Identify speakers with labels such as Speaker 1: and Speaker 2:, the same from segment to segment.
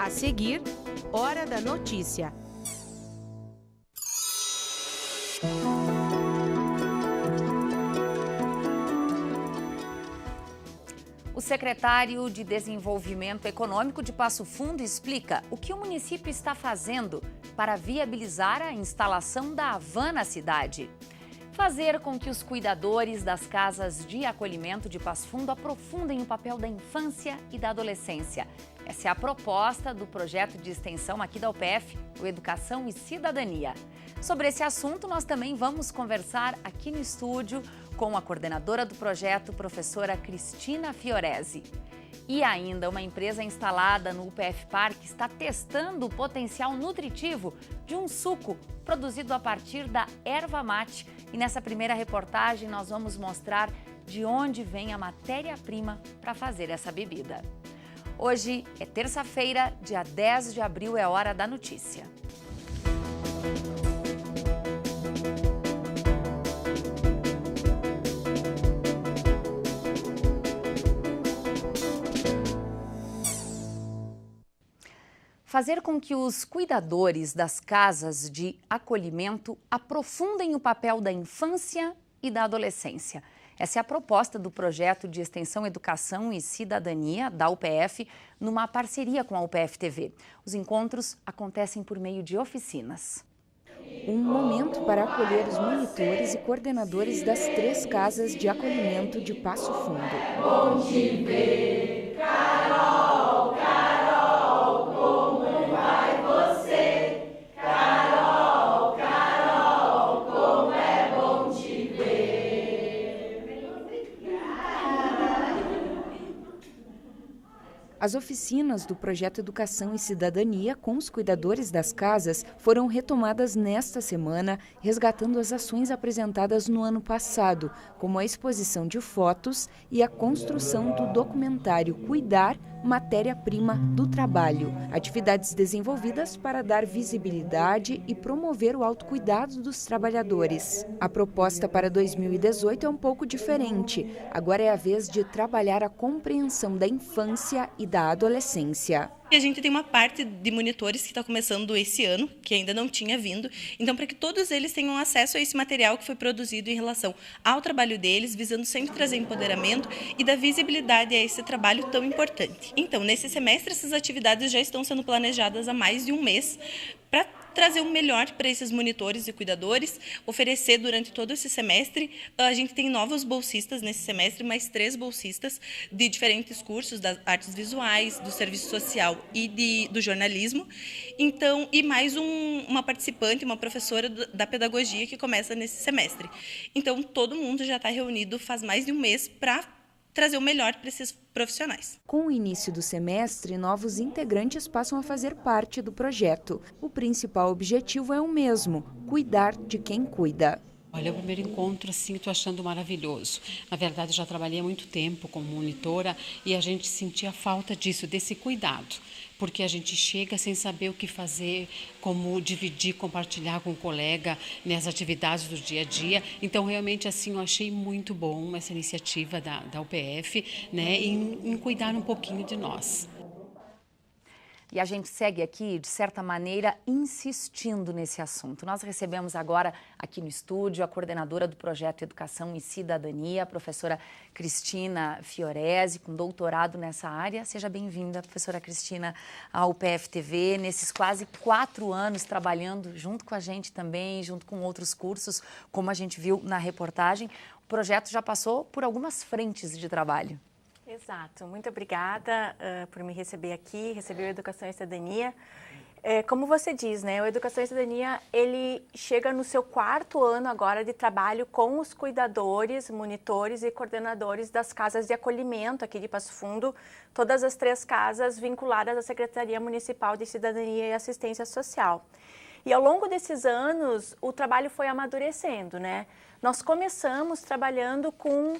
Speaker 1: A seguir, Hora da Notícia.
Speaker 2: O secretário de Desenvolvimento Econômico de Passo Fundo explica o que o município está fazendo para viabilizar a instalação da van na cidade. Fazer com que os cuidadores das casas de acolhimento de Passo Fundo aprofundem o papel da infância e da adolescência. Essa é a proposta do projeto de extensão aqui da UPF, o Educação e Cidadania. Sobre esse assunto, nós também vamos conversar aqui no estúdio com a coordenadora do projeto, professora Cristina Fiorese. E ainda, uma empresa instalada no UPF Parque está testando o potencial nutritivo de um suco produzido a partir da erva mate. E nessa primeira reportagem nós vamos mostrar de onde vem a matéria-prima para fazer essa bebida. Hoje é terça-feira, dia 10 de abril, é hora da notícia. Fazer com que os cuidadores das casas de acolhimento aprofundem o papel da infância e da adolescência. Essa é a proposta do projeto de extensão Educação e Cidadania da UPF, numa parceria com a UPF TV. Os encontros acontecem por meio de oficinas.
Speaker 3: Um momento para acolher os monitores e coordenadores das 3 casas de acolhimento de Passo Fundo.
Speaker 4: Bom te ver, Carol, Carol, como vai você? Carol, Carol, como é bom te ver.
Speaker 3: As oficinas do projeto Educação e Cidadania com os cuidadores das casas foram retomadas nesta semana, resgatando as ações apresentadas no ano passado, como a exposição de fotos e a construção do documentário Cuidar, Matéria-Prima do Trabalho. Atividades desenvolvidas para dar visibilidade e promover o autocuidado dos trabalhadores. A proposta para 2018 é um pouco diferente. Agora é a vez de trabalhar a compreensão da infância e da adolescência.
Speaker 5: E a gente tem uma parte de monitores que está começando esse ano, que ainda não tinha vindo. Então, para que todos eles tenham acesso a esse material que foi produzido em relação ao trabalho deles, visando sempre trazer empoderamento e dar visibilidade a esse trabalho tão importante. Então, nesse semestre, essas atividades já estão sendo planejadas há mais de um mês para trazer o melhor para esses monitores e cuidadores, oferecer durante todo esse semestre. A gente tem novos bolsistas nesse semestre, mais 3 bolsistas de diferentes cursos, das artes visuais, do serviço social e do jornalismo. Então, e mais uma participante, uma professora da pedagogia que começa nesse semestre. Então, todo mundo já está reunido faz mais de um mês para trazer o melhor para esses profissionais.
Speaker 3: Com o início do semestre, novos integrantes passam a fazer parte do projeto. O principal objetivo é o mesmo: cuidar de quem cuida.
Speaker 6: Olha, o primeiro encontro, assim, estou achando maravilhoso. Na verdade, já trabalhei há muito tempo como monitora e a gente sentia falta disso, desse cuidado. Porque a gente chega sem saber o que fazer, como dividir, compartilhar com o colega nas atividades do dia a dia. Então, realmente, assim, eu achei muito bom essa iniciativa da UPF, né, em cuidar um pouquinho de nós.
Speaker 2: E a gente segue aqui, de certa maneira, insistindo nesse assunto. Nós recebemos agora aqui no estúdio a coordenadora do projeto Educação e Cidadania, a professora Cristina Fiorese, com doutorado nessa área. Seja bem-vinda, professora Cristina, ao UPF TV, nesses quase 4 anos trabalhando junto com a gente também, junto com outros cursos, como a gente viu na reportagem. O projeto já passou por algumas frentes de trabalho.
Speaker 7: Exato. Muito obrigada por me receber aqui, receber o Educação e Cidadania. Como você diz, né, o Educação e Cidadania, ele chega no seu 4º ano agora de trabalho com os cuidadores, monitores e coordenadores das casas de acolhimento aqui de Passo Fundo, todas as 3 casas vinculadas à Secretaria Municipal de Cidadania e Assistência Social. E ao longo desses anos, o trabalho foi amadurecendo, né? Nós começamos trabalhando com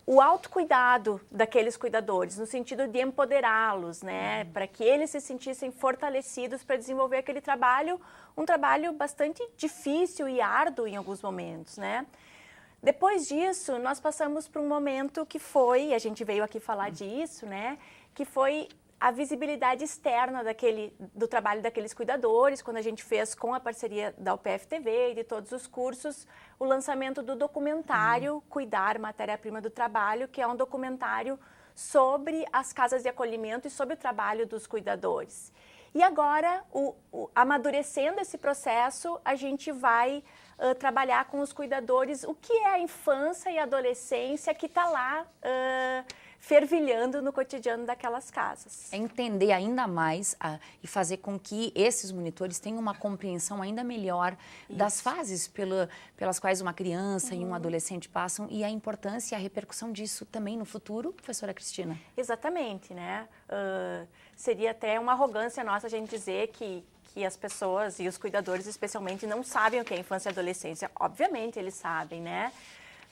Speaker 7: o autocuidado daqueles cuidadores, no sentido de empoderá-los, né, para que eles se sentissem fortalecidos para desenvolver aquele trabalho, um trabalho bastante difícil e árduo em alguns momentos, né. Depois disso, nós passamos por um momento que foi, a gente veio aqui falar disso, né, que foi a visibilidade externa do trabalho daqueles cuidadores, quando a gente fez com a parceria da UPF-TV e de todos os cursos, o lançamento do documentário Cuidar, Matéria-Prima do Trabalho, que é um documentário sobre as casas de acolhimento e sobre o trabalho dos cuidadores. E agora, amadurecendo esse processo, a gente vai trabalhar com os cuidadores o que é a infância e a adolescência que está lá fervilhando no cotidiano daquelas casas.
Speaker 2: É entender ainda mais e fazer com que esses monitores tenham uma compreensão ainda melhor das fases pelas quais uma criança e um adolescente passam e a importância e a repercussão disso também no futuro, professora Cristina.
Speaker 7: Exatamente, né? Seria até uma arrogância nossa a gente dizer que as pessoas e os cuidadores especialmente não sabem o que é infância e adolescência. Obviamente eles sabem, né?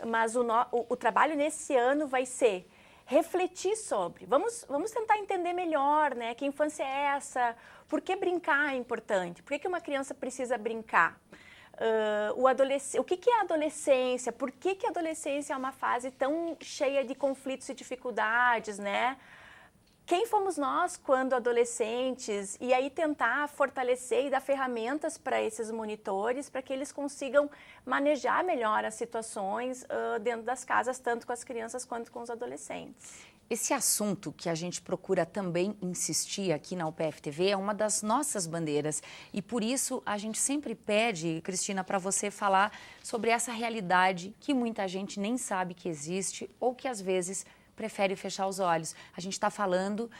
Speaker 7: Mas o trabalho nesse ano vai ser refletir sobre, vamos tentar entender melhor, né? Que infância é essa? Por que brincar é importante? Por que uma criança precisa brincar? O que é a adolescência? Por que a adolescência é uma fase tão cheia de conflitos e dificuldades, né? Quem fomos nós quando adolescentes? E aí tentar fortalecer e dar ferramentas para esses monitores para que eles consigam manejar melhor as situações dentro das casas, tanto com as crianças quanto com os adolescentes.
Speaker 2: Esse assunto que a gente procura também insistir aqui na UPF-TV é uma das nossas bandeiras e por isso a gente sempre pede, Cristina, para você falar sobre essa realidade que muita gente nem sabe que existe ou que às vezes prefere fechar os olhos. A gente está falando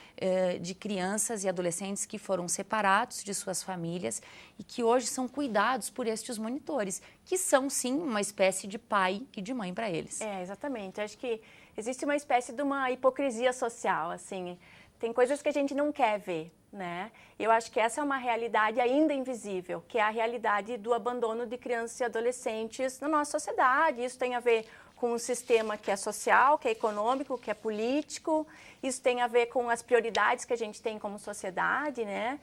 Speaker 2: de crianças e adolescentes que foram separados de suas famílias e que hoje são cuidados por estes monitores, que são, sim, uma espécie de pai e de mãe para eles.
Speaker 7: Exatamente. Acho que existe uma espécie de uma hipocrisia social, assim. Tem coisas que a gente não quer ver, né? Eu acho que essa é uma realidade ainda invisível, que é a realidade do abandono de crianças e adolescentes na nossa sociedade. Isso tem a ver com um sistema que é social, que é econômico, que é político. Isso tem a ver com as prioridades que a gente tem como sociedade, né?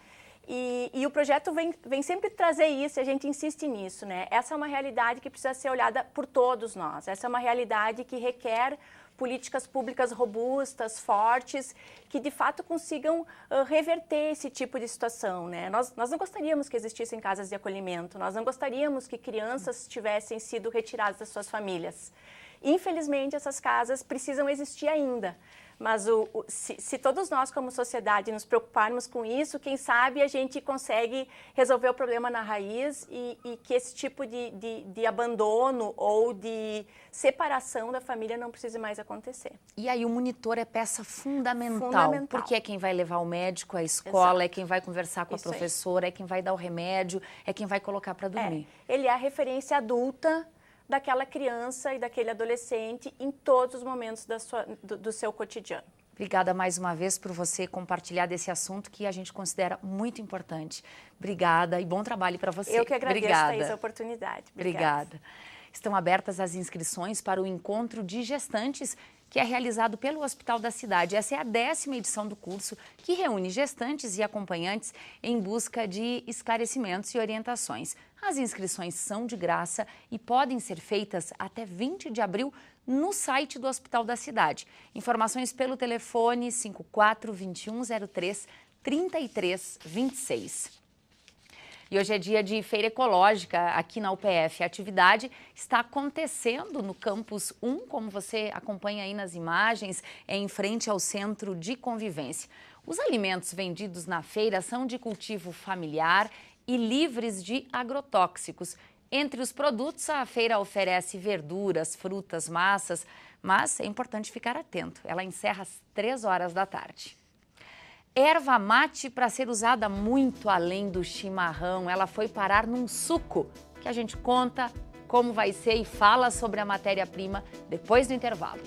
Speaker 7: E o projeto vem sempre trazer isso, e a gente insiste nisso, né? Essa é uma realidade que precisa ser olhada por todos nós. Essa é uma realidade que requer políticas públicas robustas, fortes, que de fato consigam reverter esse tipo de situação, né? Nós não gostaríamos que existissem casas de acolhimento, nós não gostaríamos que crianças tivessem sido retiradas das suas famílias. Infelizmente, essas casas precisam existir ainda, mas se todos nós como sociedade nos preocuparmos com isso, quem sabe a gente consegue resolver o problema na raiz e que esse tipo de abandono ou de separação da família não precise mais acontecer.
Speaker 2: E aí o monitor é peça fundamental. Porque é quem vai levar o médico à escola, exato, é quem vai conversar com a professora, é quem vai dar o remédio, é quem vai colocar para dormir.
Speaker 7: Ele é a referência adulta daquela criança e daquele adolescente em todos os momentos do seu cotidiano.
Speaker 2: Obrigada mais uma vez por você compartilhar desse assunto que a gente considera muito importante. Obrigada e bom trabalho para você.
Speaker 7: Eu que agradeço, Thaís, a oportunidade.
Speaker 2: Obrigada. Estão abertas as inscrições para o Encontro de Gestantes, que é realizado pelo Hospital da Cidade. Essa é a 10ª edição do curso, que reúne gestantes e acompanhantes em busca de esclarecimentos e orientações. As inscrições são de graça e podem ser feitas até 20 de abril no site do Hospital da Cidade. Informações pelo telefone 54 2103 3326. E hoje é dia de feira ecológica aqui na UPF. A atividade está acontecendo no Campus 1, como você acompanha aí nas imagens, é em frente ao Centro de Convivência. Os alimentos vendidos na feira são de cultivo familiar e livres de agrotóxicos. Entre os produtos, a feira oferece verduras, frutas, massas, mas é importante ficar atento. Ela encerra às 3 horas da tarde. Erva mate para ser usada muito além do chimarrão. Ela foi parar num suco, que a gente conta como vai ser e fala sobre a matéria-prima depois do intervalo.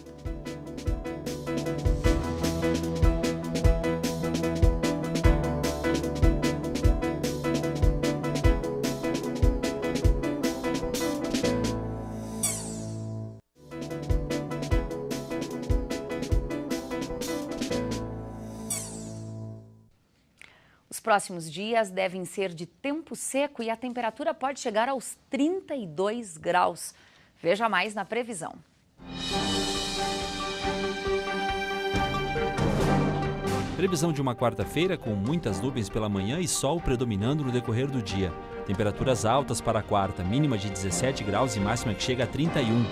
Speaker 2: Os próximos dias devem ser de tempo seco e a temperatura pode chegar aos 32 graus. Veja mais na previsão.
Speaker 8: Previsão de uma quarta-feira com muitas nuvens pela manhã e sol predominando no decorrer do dia. Temperaturas altas para a quarta, mínima de 17 graus e máxima que chega a 31.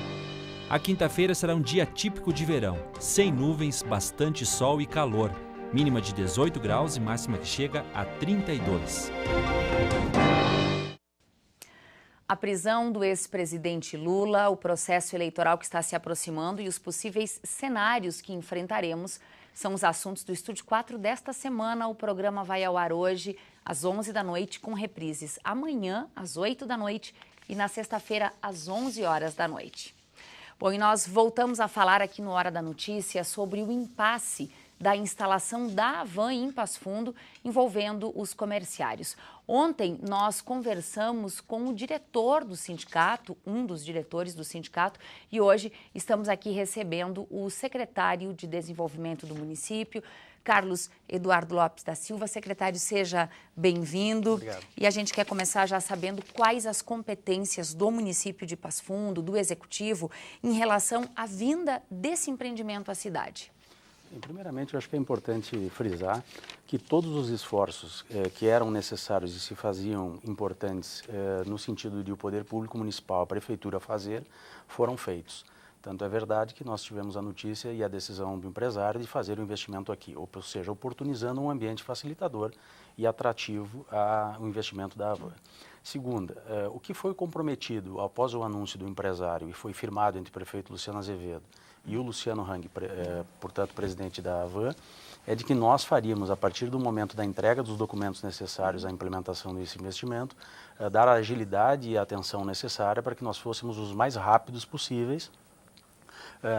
Speaker 8: A quinta-feira será um dia típico de verão, sem nuvens, bastante sol e calor. Mínima de 18 graus e máxima que chega a 32.
Speaker 2: A prisão do ex-presidente Lula, o processo eleitoral que está se aproximando e os possíveis cenários que enfrentaremos são os assuntos do Estúdio 4 desta semana. O programa vai ao ar hoje, às 11 da noite, com reprises amanhã, às 8 da noite e na sexta-feira, às 11 horas da noite. Bom, e nós voltamos a falar aqui no Hora da Notícia sobre o impasse da instalação da Havan em Passo Fundo, envolvendo os comerciários. Ontem, nós conversamos com o diretor do sindicato, um dos diretores do sindicato, e hoje estamos aqui recebendo o secretário de Desenvolvimento do município, Carlos Eduardo Lopes da Silva. Secretário, seja bem-vindo.
Speaker 9: Obrigado.
Speaker 2: E a gente quer começar já sabendo quais as competências do município de Passo Fundo, do Executivo, em relação à vinda desse empreendimento à cidade.
Speaker 9: Primeiramente, eu acho que é importante frisar que todos os esforços que eram necessários e se faziam importantes no sentido de o poder público municipal, a prefeitura fazer, foram feitos. Tanto é verdade que nós tivemos a notícia e a decisão do empresário de fazer o investimento aqui, ou seja, oportunizando um ambiente facilitador e atrativo ao investimento da Havan. Segunda, o que foi comprometido após o anúncio do empresário e foi firmado entre o prefeito Luciano Azevedo e o Luciano Hang, portanto, presidente da Havan, é de que nós faríamos, a partir do momento da entrega dos documentos necessários à implementação desse investimento, dar a agilidade e a atenção necessária para que nós fôssemos os mais rápidos possíveis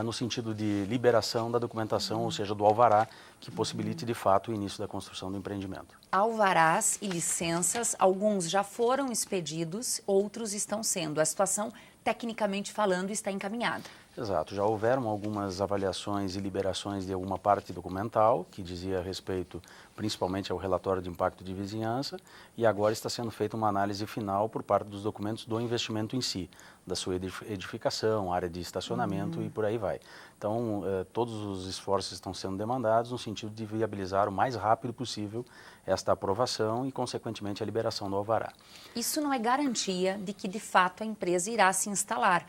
Speaker 9: no sentido de liberação da documentação, ou seja, do alvará, que possibilite de fato o início da construção do empreendimento.
Speaker 2: Alvarás e licenças, alguns já foram expedidos, outros estão sendo. A situação, tecnicamente falando, está encaminhada.
Speaker 9: Exato, já houveram algumas avaliações e liberações de alguma parte documental, que dizia respeito principalmente ao relatório de impacto de vizinhança, e agora está sendo feita uma análise final por parte dos documentos do investimento em si, da sua edificação, área de estacionamento e por aí vai. Então, todos os esforços estão sendo demandados no sentido de viabilizar o mais rápido possível esta aprovação e, consequentemente, a liberação do alvará.
Speaker 2: Isso não é garantia de que, de fato, a empresa irá se instalar.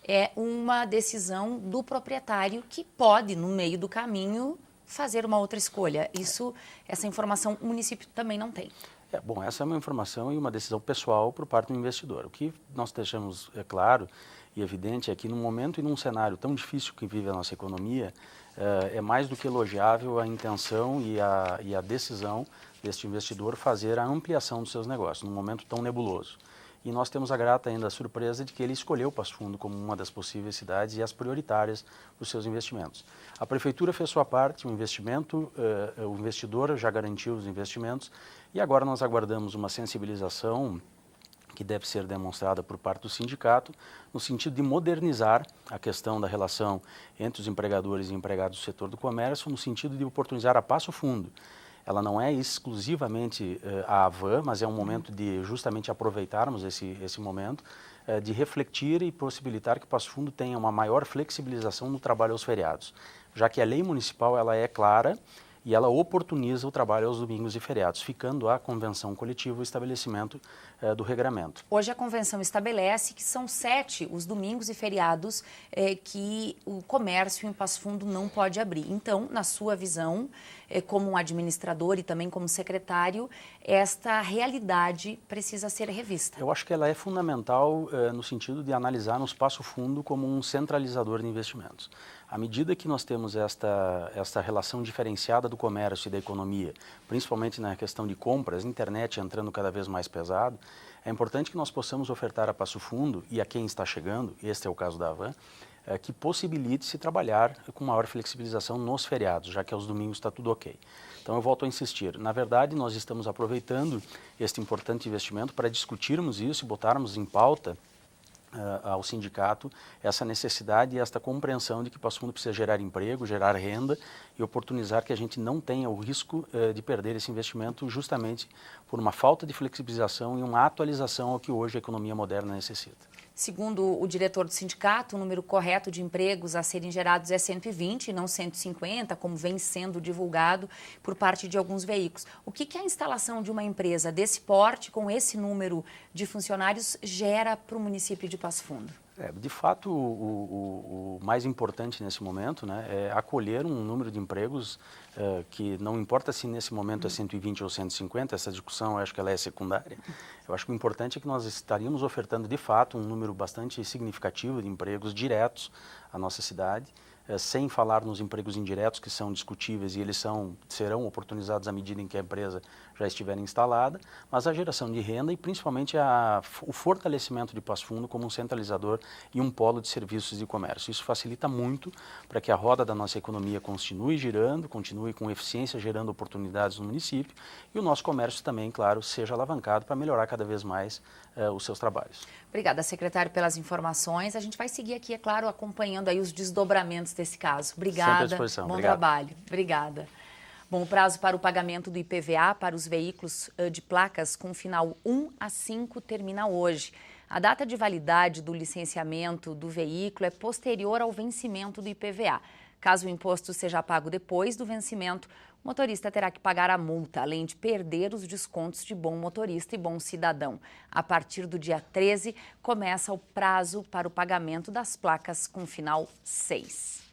Speaker 2: É uma decisão do proprietário que pode, no meio do caminho, fazer uma outra escolha. Essa informação o município também não tem.
Speaker 9: Bom, essa é uma informação e uma decisão pessoal por parte do investidor. O que nós deixamos claro e evidente é que num momento e num cenário tão difícil que vive a nossa economia, é mais do que elogiável a intenção e a decisão deste investidor fazer a ampliação dos seus negócios, num momento tão nebuloso. E nós temos a grata ainda a surpresa de que ele escolheu Passo Fundo como uma das possíveis cidades e as prioritárias dos seus investimentos. A prefeitura fez sua parte, o investidor já garantiu os investimentos e agora nós aguardamos uma sensibilização que deve ser demonstrada por parte do sindicato, no sentido de modernizar a questão da relação entre os empregadores e empregados do setor do comércio, no sentido de oportunizar a Passo Fundo. Ela não é exclusivamente a Havan, mas é um momento de justamente aproveitarmos esse momento, de refletir e possibilitar que Passo Fundo tenha uma maior flexibilização no trabalho aos feriados, já que a lei municipal ela é clara e ela oportuniza o trabalho aos domingos e feriados, ficando a convenção coletiva o estabelecimento do regramento.
Speaker 2: Hoje a convenção estabelece que são 7 os domingos e feriados que o comércio em Passo Fundo não pode abrir. Então, na sua visão, como um administrador e também como secretário, esta realidade precisa ser revista.
Speaker 9: Eu acho que ela é fundamental no sentido de analisar Passo Fundo como um centralizador de investimentos. À medida que nós temos esta relação diferenciada do comércio e da economia, principalmente na questão de compras, internet entrando cada vez mais pesado, é importante que nós possamos ofertar a Passo Fundo e a quem está chegando, este é o caso da Havan, que possibilite se trabalhar com maior flexibilização nos feriados, já que aos domingos está tudo ok. Então eu volto a insistir, na verdade nós estamos aproveitando este importante investimento para discutirmos isso e botarmos em pauta ao sindicato essa necessidade e esta compreensão de que Passo Fundo precisa gerar emprego, gerar renda e oportunizar que a gente não tenha o risco de perder esse investimento justamente por uma falta de flexibilização e uma atualização ao que hoje a economia moderna necessita.
Speaker 2: Segundo o diretor do sindicato, o número correto de empregos a serem gerados é 120 e não 150, como vem sendo divulgado por parte de alguns veículos. O que a instalação de uma empresa desse porte, com esse número de funcionários, gera para o município de Passo Fundo?
Speaker 9: De fato, o mais importante nesse momento, né, é acolher um número de empregos que não importa se nesse momento é 120 ou 150, essa discussão eu acho que ela é secundária. Eu acho que o importante é que nós estaríamos ofertando de fato um número bastante significativo de empregos diretos à nossa cidade, sem falar nos empregos indiretos que são discutíveis e eles serão oportunizados à medida em que a empresa já estiver instalada, mas a geração de renda e principalmente o fortalecimento de Passo Fundo como um centralizador e um polo de serviços e comércio. Isso facilita muito para que a roda da nossa economia continue girando, continue com eficiência, gerando oportunidades no município e o nosso comércio também, claro, seja alavancado para melhorar cada vez mais os seus trabalhos.
Speaker 2: Obrigada, secretário, pelas informações. A gente vai seguir aqui, é claro, acompanhando aí os desdobramentos desse caso. Obrigada.
Speaker 9: Sempre à disposição.
Speaker 2: Bom
Speaker 9: Obrigado.
Speaker 2: trabalho. Obrigada. Bom, o prazo para o pagamento do IPVA para os veículos de placas com final 1 a 5 termina hoje. A data de validade do licenciamento do veículo é posterior ao vencimento do IPVA. Caso o imposto seja pago depois do vencimento, o motorista terá que pagar a multa, além de perder os descontos de bom motorista e bom cidadão. A partir do dia 13, começa o prazo para o pagamento das placas com final 6.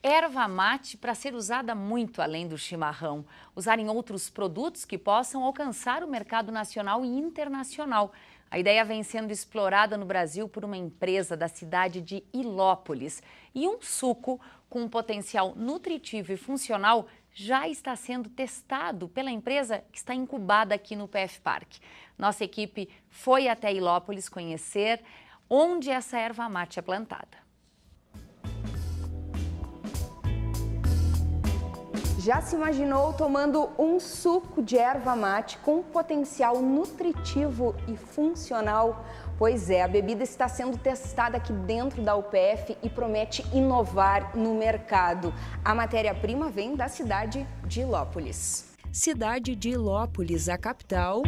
Speaker 2: Erva mate para ser usada muito além do chimarrão. Usar em outros produtos que possam alcançar o mercado nacional e internacional. A ideia vem sendo explorada no Brasil por uma empresa da cidade de Ilópolis. E um suco com um potencial nutritivo e funcional já está sendo testado pela empresa que está incubada aqui no PF Park. Nossa equipe foi até Ilópolis conhecer onde essa erva mate é plantada.
Speaker 3: Já se imaginou tomando um suco de erva mate com potencial nutritivo e funcional? Pois é, a bebida está sendo testada aqui dentro da UPF e promete inovar no mercado. A matéria-prima vem da cidade de Ilópolis. Cidade de Ilópolis, a capital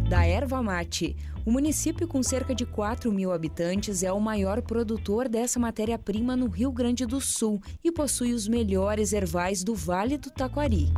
Speaker 3: da erva mate. O município, com cerca de 4.000 habitantes, é o maior produtor dessa matéria-prima no Rio Grande do Sul e possui os melhores ervais do Vale do Taquari.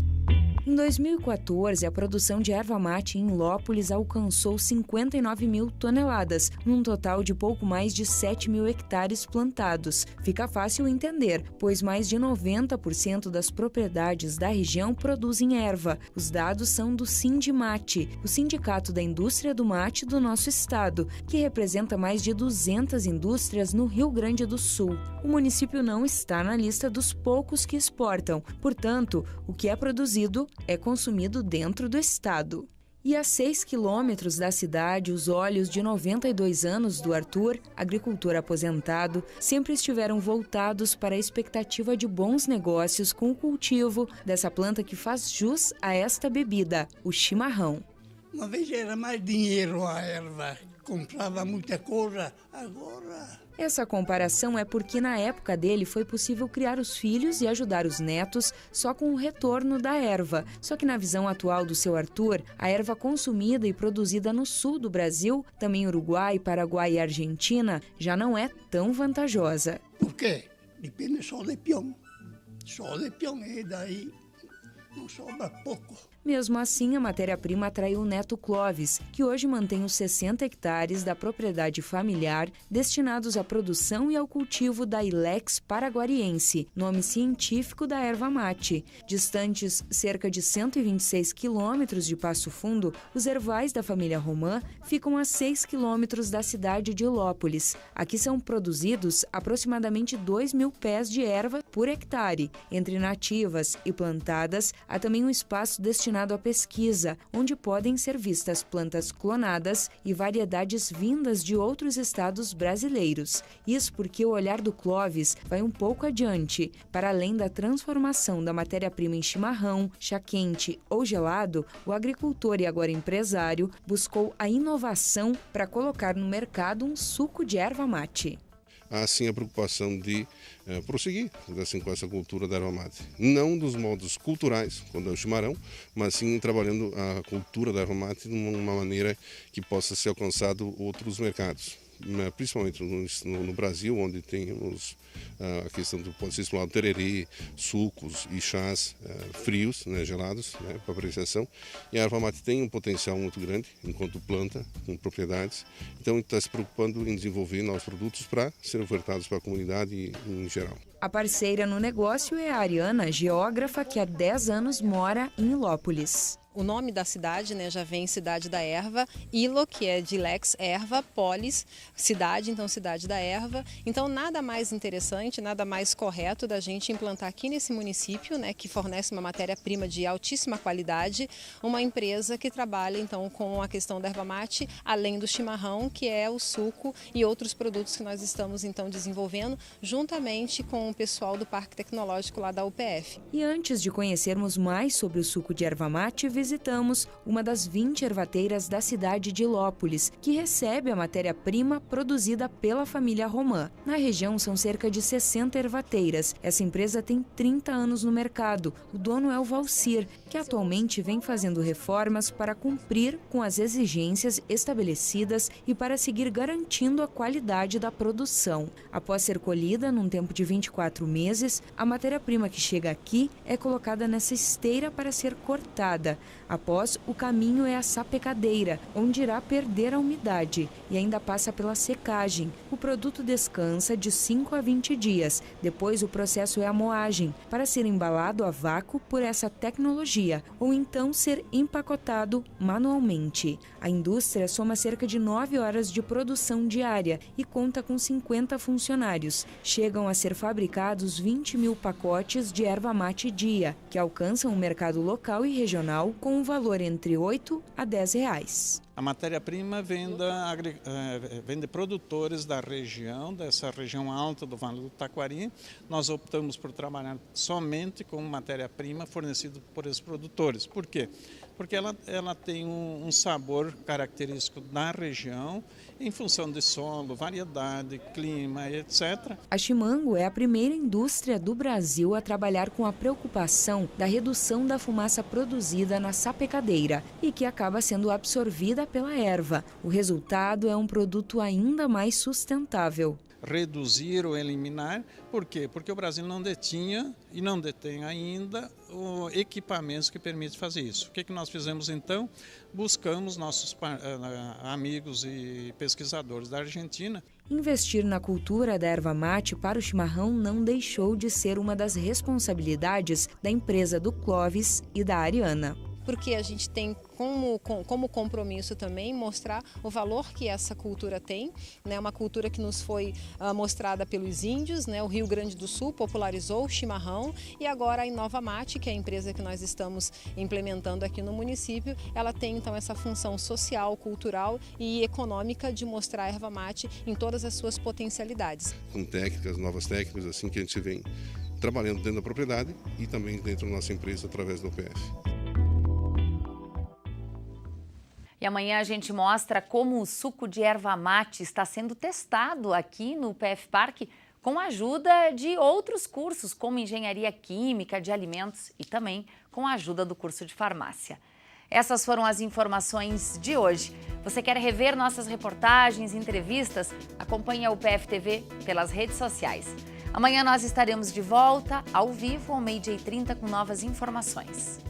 Speaker 3: Em 2014, a produção de erva mate em Ilópolis alcançou 59.000 toneladas, num total de pouco mais de 7.000 hectares plantados. Fica fácil entender, pois mais de 90% das propriedades da região produzem erva. Os dados são do Sindimate, o Sindicato da Indústria do Mate do nosso estado, que representa mais de 200 indústrias no Rio Grande do Sul. O município não está na lista dos poucos que exportam, portanto, o que é produzido é consumido dentro do estado. E a 6 quilômetros da cidade, os olhos de 92 anos do Arthur, agricultor aposentado, sempre estiveram voltados para a expectativa de bons negócios com o cultivo dessa planta que faz jus a esta bebida, o chimarrão.
Speaker 10: Uma vez era mais dinheiro a erva, comprava muita coisa, agora...
Speaker 3: Essa comparação é porque na época dele foi possível criar os filhos e ajudar os netos só com o retorno da erva. Só que na visão atual do seu Arthur, a erva consumida e produzida no sul do Brasil, também Uruguai, Paraguai e Argentina, já não é tão vantajosa.
Speaker 10: Por quê? Depende só de peão. Só de peão, e daí não sobra pouco.
Speaker 3: Mesmo assim, a matéria-prima atraiu o neto Clóvis, que hoje mantém os 60 hectares da propriedade familiar destinados à produção e ao cultivo da Ilex paraguariense, nome científico da erva mate. Distantes cerca de 126 quilômetros de Passo Fundo, os ervais da família Romã ficam a 6 quilômetros da cidade de Ilópolis. Aqui são produzidos aproximadamente 2.000 pés de erva por hectare. Entre nativas e plantadas, há também um espaço destinado à pesquisa, onde podem ser vistas plantas clonadas e variedades vindas de outros estados brasileiros. Isso porque o olhar do Clóvis vai um pouco adiante. Para além da transformação da matéria-prima em chimarrão, chá quente ou gelado, o agricultor e agora empresário buscou a inovação para colocar no mercado um suco de erva mate.
Speaker 11: Há sim a preocupação de prosseguir assim, com essa cultura da erva mate. Não dos modos culturais, quando é o chimarrão, mas sim trabalhando a cultura da erva mate de uma maneira que possa ser alcançado outros mercados. principalmente no Brasil, onde temos a questão do pode ser explorado tererê, sucos e chás frios, né, gelados, né, para apreciação. E a erva mate tem um potencial muito grande enquanto planta, com propriedades. Então está se preocupando em desenvolver novos produtos para serem ofertados para a comunidade em geral.
Speaker 3: A parceira no negócio é a Ariana, geógrafa que há 10 anos mora em Ilópolis.
Speaker 12: O nome da cidade, né, já vem Cidade da Erva, Ilo, que é de lex erva, polis, cidade, então Cidade da Erva. Então nada mais interessante, nada mais correto da gente implantar aqui nesse município, né, que fornece uma matéria-prima de altíssima qualidade, uma empresa que trabalha então com a questão da erva mate, além do chimarrão, que é o suco e outros produtos que nós estamos então desenvolvendo juntamente com o pessoal do Parque Tecnológico lá da UPF.
Speaker 3: E antes de conhecermos mais sobre o suco de erva mate, visitamos uma das 20 ervateiras da cidade de Ilópolis, que recebe a matéria-prima produzida pela família Romã. Na região são cerca de 60 ervateiras. Essa empresa tem 30 anos no mercado. O dono é o Valcir, que atualmente vem fazendo reformas para cumprir com as exigências estabelecidas e para seguir garantindo a qualidade da produção. Após ser colhida num tempo de 24 meses, a matéria-prima que chega aqui é colocada nessa esteira para ser cortada. Após, o caminho é a sapecadeira, onde irá perder a umidade e ainda passa pela secagem. O produto descansa de 5 a 20 dias. Depois, o processo é a moagem, para ser embalado a vácuo por essa tecnologia, ou então ser empacotado manualmente. A indústria soma cerca de 9 horas de produção diária e conta com 50 funcionários. Chegam a ser fabricados 20 mil pacotes de erva mate dia, que alcançam o mercado local e regional com um valor entre 8 a 10 reais.
Speaker 13: A matéria-prima vem de produtores da região, dessa região alta do Vale do Taquari. Nós optamos por trabalhar somente com matéria-prima fornecida por esses produtores. Por quê? Porque ela tem um sabor característico da região, em função de solo, variedade, clima, etc.
Speaker 3: A Chimango é a primeira indústria do Brasil a trabalhar com a preocupação da redução da fumaça produzida na sapecadeira e que acaba sendo absorvida pela erva. O resultado é um produto ainda mais sustentável.
Speaker 13: Reduzir ou eliminar, por quê? Porque o Brasil não detinha e não detém ainda equipamentos que permitem fazer isso. O que nós fizemos então? Buscamos nossos amigos e pesquisadores da Argentina.
Speaker 3: Investir na cultura da erva mate para o chimarrão não deixou de ser uma das responsabilidades da empresa do Clóvis e da Ariana.
Speaker 12: Porque a gente tem como compromisso também mostrar o valor que essa cultura tem, né? Uma cultura que nos foi mostrada pelos índios, né? O Rio Grande do Sul popularizou o chimarrão e agora a Inova Mate, que é a empresa que nós estamos implementando aqui no município, ela tem então essa função social, cultural e econômica de mostrar a erva mate em todas as suas potencialidades.
Speaker 11: Com técnicas, novas técnicas, assim que a gente vem trabalhando dentro da propriedade e também dentro da nossa empresa através do UPF.
Speaker 2: E amanhã a gente mostra como o suco de erva mate está sendo testado aqui no UPF Parque com a ajuda de outros cursos, como engenharia química, de alimentos e também com a ajuda do curso de farmácia. Essas foram as informações de hoje. Você quer rever nossas reportagens, entrevistas? Acompanhe a UPF TV pelas redes sociais. Amanhã nós estaremos de volta, ao vivo, ao 12h30, com novas informações.